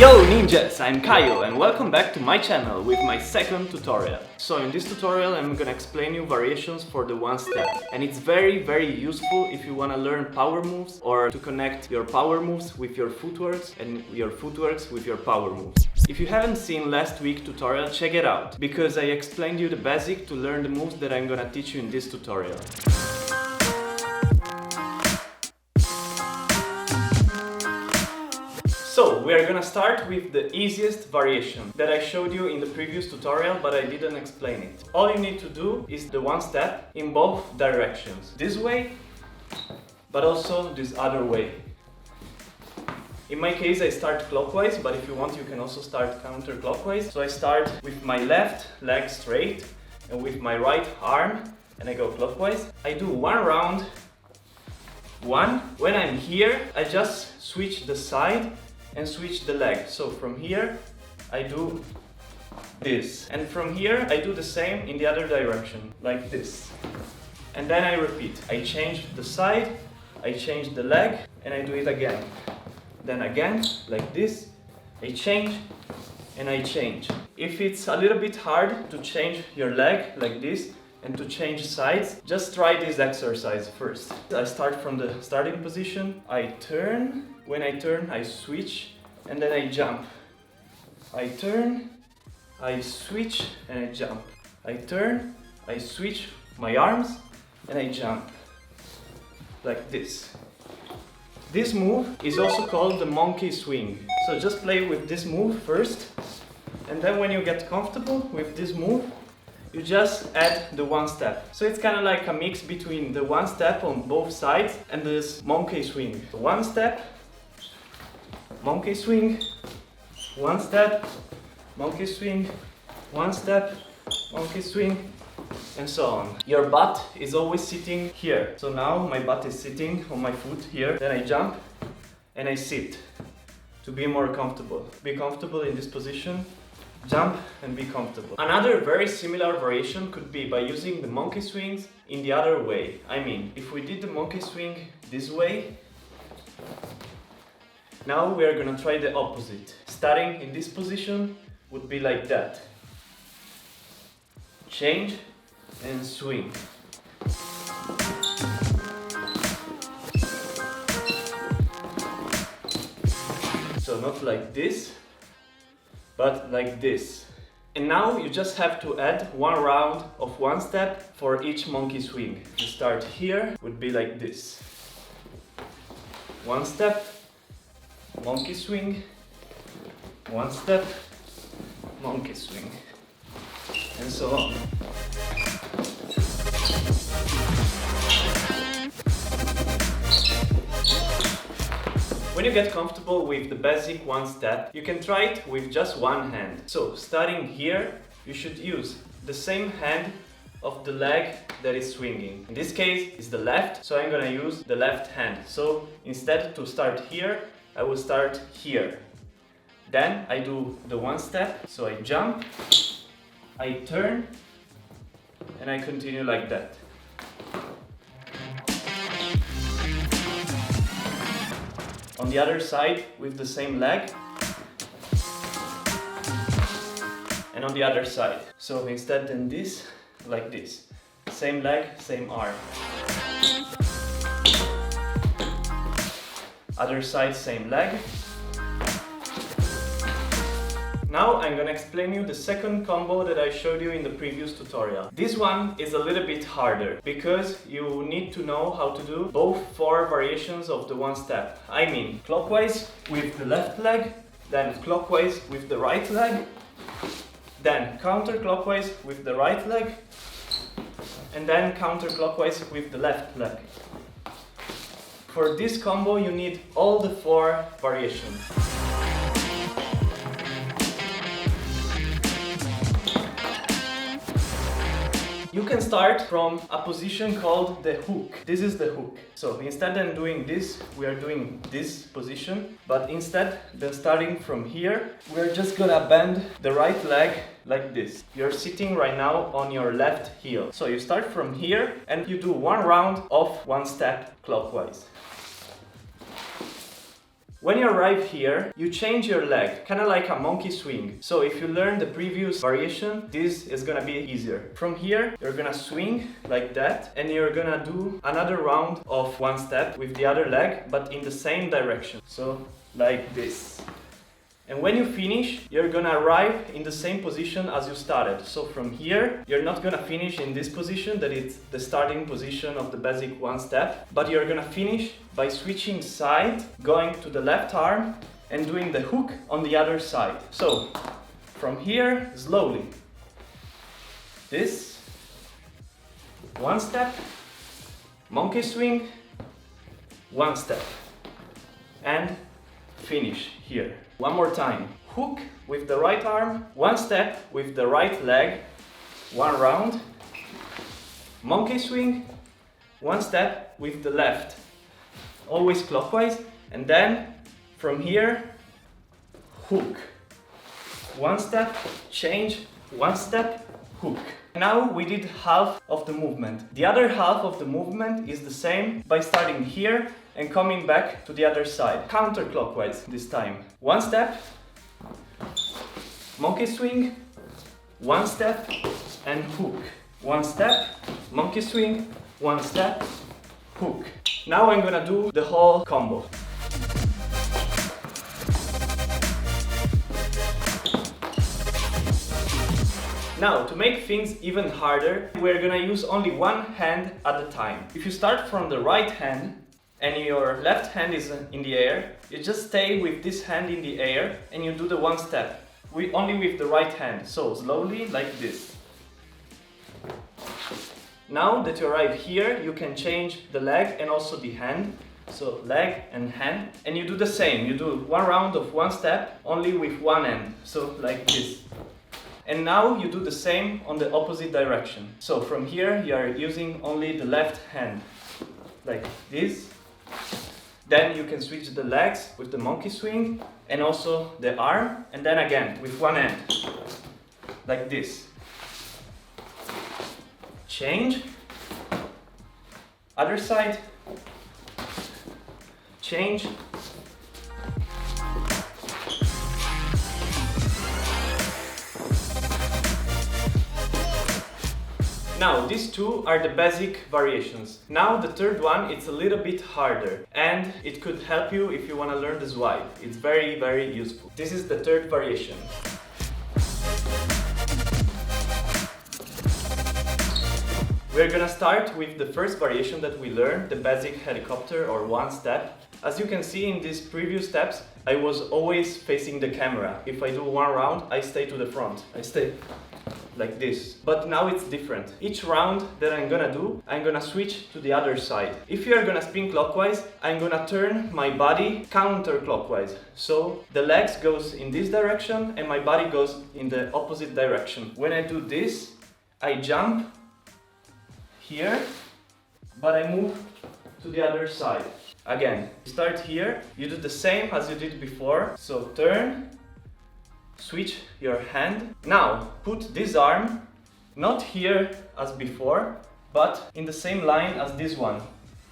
Yo ninjas, I'm Kaio and welcome back to my channel with my second tutorial. So in this tutorial I'm gonna explain you variations for the one step, and it's very useful if you wanna learn power moves or to connect your power moves with your footworks and your footworks with your power moves. If you haven't seen last week's tutorial, check it out, because I explained you the basic to learn the moves that I'm gonna teach you in this tutorial. So, we are gonna start with the easiest variation that I showed you in the previous tutorial, but I didn't explain it. All you need to do is the one step in both directions. This way, but also this other way. In my case, I start clockwise, but if you want, you can also start counterclockwise. So I start with my left leg straight and with my right arm, and I go clockwise. I do one round, one. When I'm here, I just switch the side and switch the leg. So from here I do this, and from here I do the same in the other direction, like this. And then I repeat. I change the side, I change the leg, and I do it again. Then again, like this. I change and I change. If it's a little bit hard to change your leg like this and to change sides, just try this exercise first. I start from the starting position, I turn. When I turn, I switch, and then I jump. I turn, I switch, and I jump. I turn, I switch my arms, and I jump. Like this. This move is also called the monkey swing. So just play with this move first, and then when you get comfortable with this move, you just add the one step. So it's kind of like a mix between the one step on both sides and this monkey swing. So one step, monkey swing, one step, monkey swing, one step, monkey swing, and so on. Your butt is always sitting here. So now my butt is sitting on my foot here. Then I jump and I sit to be more comfortable. Be comfortable in this position. Jump and be comfortable. Another very similar variation could be by using the monkey swings in the other way. I mean, if we did the monkey swing this way, now we are gonna try the opposite. Starting in this position would be like that. Change and swing. So not like this, but like this. And now you just have to add one round of one step for each monkey swing. You start here, would be like this. One step, monkey swing, one step, monkey swing, and so on. When you get comfortable with the basic one step, you can try it with just one hand. So starting here, you should use the same hand of the leg that is swinging. In this case, it's the left, so I'm gonna use the left hand. So instead to start here, I will start here. Then I do the one step, so I jump, I turn, and I continue like that. On the other side with the same leg, and on the other side. So instead than this, like this. Same leg, same arm. Other side, same leg. Now I'm gonna explain you the second combo that I showed you in the previous tutorial. This one is a little bit harder because you need to know how to do both four variations of the one step. I mean, clockwise with the left leg, then clockwise with the right leg, then counterclockwise with the right leg, and then counterclockwise with the left leg. For this combo you need all the four variations. You can start from a position called the hook. This is the hook. So instead of doing this, we are doing this position. But instead than starting from here, we are just gonna bend the right leg like this. You're sitting right now on your left heel. So you start from here and you do one round of one step clockwise. When you arrive here, you change your leg, kind of like a monkey swing. So if you learn the previous variation, this is gonna be easier. From here, you're gonna swing like that, and you're gonna do another round of one step with the other leg, but in the same direction. So like this. And when you finish, you're gonna arrive in the same position as you started. So from here, you're not gonna finish in this position, that is the starting position of the basic one step, but you're gonna finish by switching side, going to the left arm and doing the hook on the other side. So from here, slowly. This, one step, monkey swing, one step, and finish here. One more time. Hook with the right arm, one step with the right leg, one round. Monkey swing, one step with the left, always clockwise. And then from here, hook. One step, change, one step, hook. Now we did half of the movement. The other half of the movement is the same by starting here and coming back to the other side. Counterclockwise this time. One step, monkey swing, one step, and hook. One step, monkey swing, one step, hook. Now I'm gonna do the whole combo. Now, to make things even harder, we're gonna use only one hand at a time. If you start from the right hand and your left hand is in the air, you just stay with this hand in the air and you do the one step. Only with the right hand, so slowly like this. Now that you arrive here, you can change the leg and also the hand. So leg and hand, and you do the same. You do one round of one step, only with one end, so like this. And now you do the same on the opposite direction. So from here you are using only the left hand, like this. Then you can switch the legs with the monkey swing and also the arm, and then again with one hand, like this. Change, other side, change. Now, these two are the basic variations. Now, the third one, it's a little bit harder and it could help you if you want to learn the swipe. It's very, very useful. This is the third variation. We're gonna start with the first variation that we learned, the basic helicopter or one step. As you can see in these previous steps, I was always facing the camera. If I do one round, I stay to the front. I stay like this. But now it's different. Each round that I'm gonna do, I'm gonna switch to the other side. If you are gonna spin clockwise, I'm gonna turn my body counterclockwise. So the legs goes in this direction and my body goes in the opposite direction. When I do this, I jump here, but I move to the other side. Again, you start here, you do the same as you did before. So turn, switch your hand. Now put this arm not here as before, but in the same line as this one.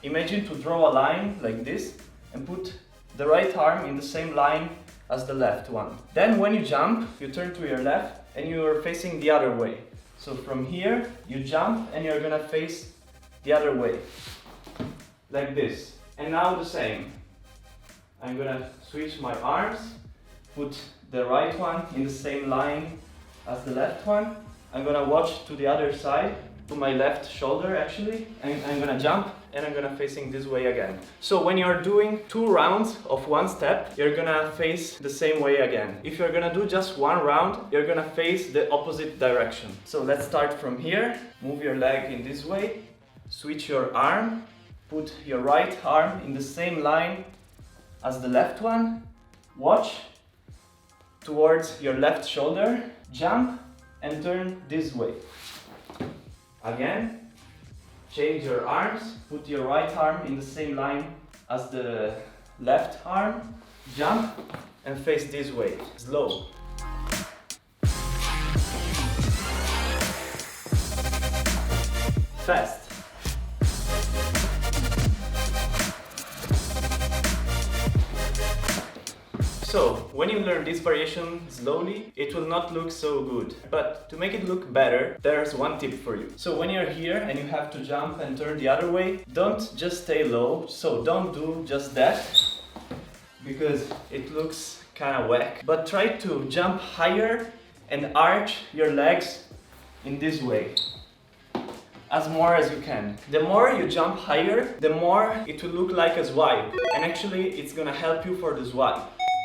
Imagine to draw a line like this and put the right arm in the same line as the left one. Then when you jump, you turn to your left and you are facing the other way. So from here you jump and you're gonna face the other way, like this. And now the same. I'm gonna switch my arms, put the right one in the same line as the left one. I'm gonna watch to the other side, to my left shoulder actually, and I'm gonna jump and I'm gonna facing this way again. So when you're doing 2 rounds of one step, you're gonna face the same way again. If you're gonna do just 1 round, you're gonna face the opposite direction. So let's start from here. Move your leg in this way, switch your arm, put your right arm in the same line as the left one, watch towards your left shoulder, jump and turn this way. Again, change your arms, put your right arm in the same line as the left arm, jump and face this way, slow. Fast. So, when you learn this variation slowly, it will not look so good. But to make it look better, there's one tip for you. So when you're here and you have to jump and turn the other way, don't just stay low. So don't do just that, because it looks kind of whack. But try to jump higher and arch your legs in this way, as more as you can. The more you jump higher, the more it will look like a swipe, and actually it's gonna help you for the swipe.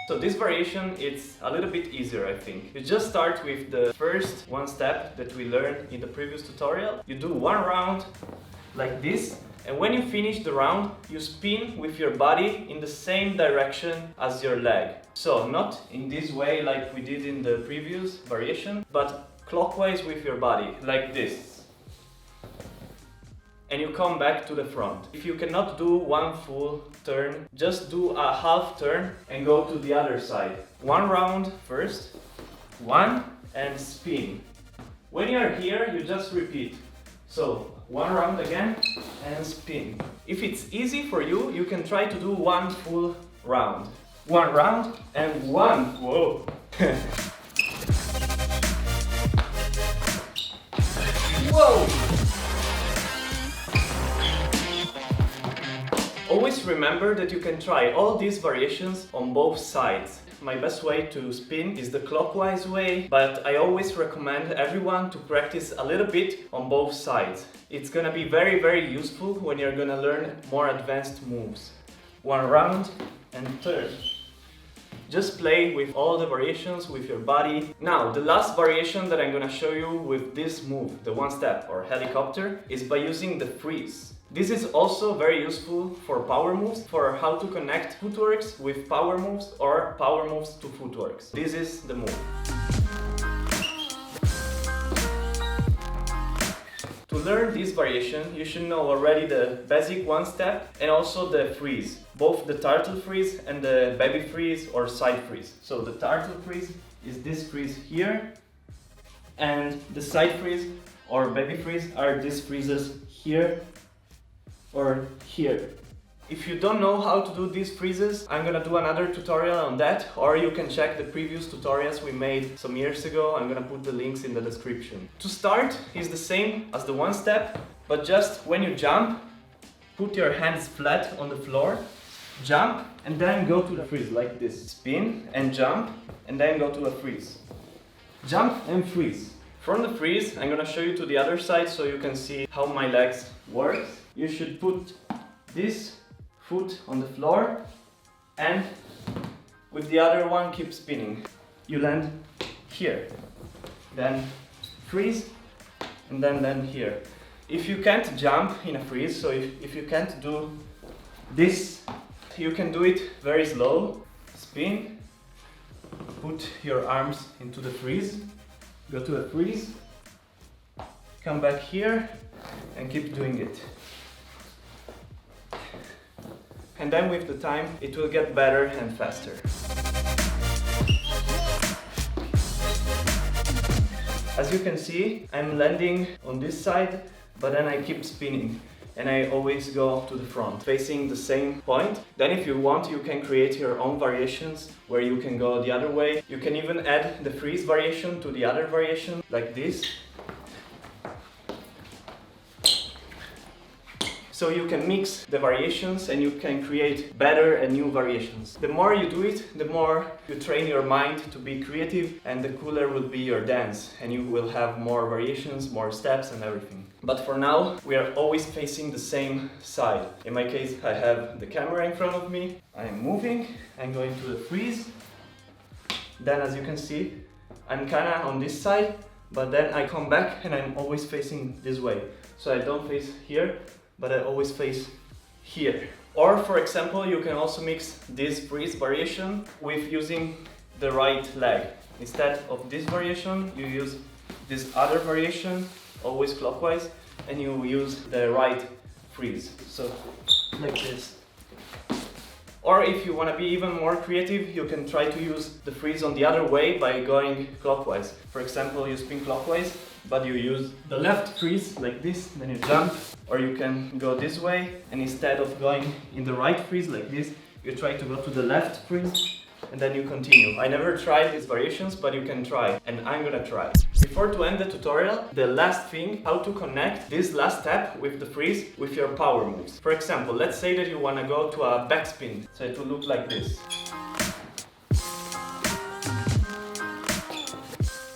So this variation, it's a little bit easier, I think. You just start with the first one step that we learned in the previous tutorial. You do one round like this, and when you finish the round, you spin with your body in the same direction as your leg. So not in this way like we did in the previous variation, but clockwise with your body, like this. And you come back to the front. If you cannot do one full turn, just do a half turn and go to the other side. One round first, one, and spin. When you're here, you just repeat. So, one round again, and spin. If it's easy for you, you can try to do one full round. One round, and one, whoa. Whoa! Always remember that you can try all these variations on both sides. My best way to spin is the clockwise way, but I always recommend everyone to practice a little bit on both sides. It's gonna be very, very useful when you're gonna learn more advanced moves. One round and turn. Just play with all the variations with your body. Now, the last variation that I'm gonna show you with this move, the one step or helicopter, is by using the freeze. This is also very useful for power moves, for how to connect footworks with power moves or power moves to footworks. This is the move. To learn this variation, you should know already the basic one step and also the freeze, both the turtle freeze and the baby freeze or side freeze. So the turtle freeze is this freeze here, and the side freeze or baby freeze are these freezes here or here. If you don't know how to do these freezes, I'm gonna do another tutorial on that, or you can check the previous tutorials we made some years ago. I'm gonna put the links in the description. To start is the same as the one step, but just when you jump, put your hands flat on the floor, jump, and then go to the freeze like this. Spin and jump, and then go to a freeze. Jump and freeze. From the freeze, I'm gonna show you to the other side so you can see how my legs work. You should put this foot on the floor and with the other one keep spinning. You land here, then freeze, and then here. If you can't jump in a freeze, so if you can't do this, you can do it very slow. Spin, put your arms into the freeze, go to a freeze, come back here and keep doing it. And then with the time, it will get better and faster. As you can see, I'm landing on this side, but then I keep spinning. And I always go to the front, facing the same point. Then if you want, you can create your own variations where you can go the other way. You can even add the freeze variation to the other variation, like this. So you can mix the variations and you can create better and new variations. The more you do it, the more you train your mind to be creative, and the cooler will be your dance, and you will have more variations, more steps and everything. But for now, we are always facing the same side. In my case, I have the camera in front of me. I'm moving, I'm going to the freeze. Then as you can see, I'm kinda on this side, but then I come back and I'm always facing this way. So I don't face here, but I always face here. Or for example, you can also mix this freeze variation with using the right leg. Instead of this variation, you use this other variation, always clockwise, and you use the right freeze. So, like this. Or if you want to be even more creative, you can try to use the freeze on the other way by going clockwise. For example, you spin clockwise, but you use the left freeze like this, then you jump. Or you can go this way, and instead of going in the right freeze like this, you try to go to the left freeze, and then you continue. I never tried these variations, but you can try, and I'm gonna try. Before to end the tutorial, the last thing, how to connect this last step with the freeze with your power moves. For example, let's say that you wanna go to a backspin, so it will look like this.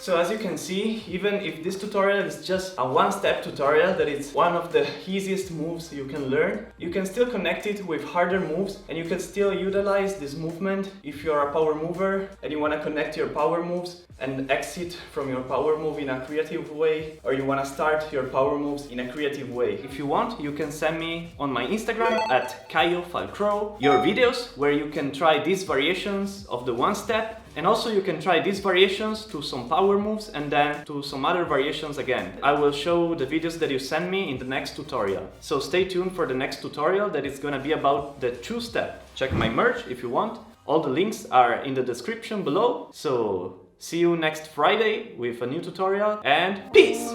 So as you can see, even if this tutorial is just a one-step tutorial that is one of the easiest moves you can learn, you can still connect it with harder moves, and you can still utilize this movement if you're a power mover and you want to connect your power moves and exit from your power move in a creative way, or you want to start your power moves in a creative way. If you want, you can send me on my Instagram at Kaio your videos where you can try these variations of the one step. And also you can try these variations to some power moves and then to some other variations again. I will show the videos that you send me in the next tutorial. So stay tuned for the next tutorial that is gonna be about the two-step. Check my merch if you want. All the links are in the description below. So see you next Friday with a new tutorial, and peace!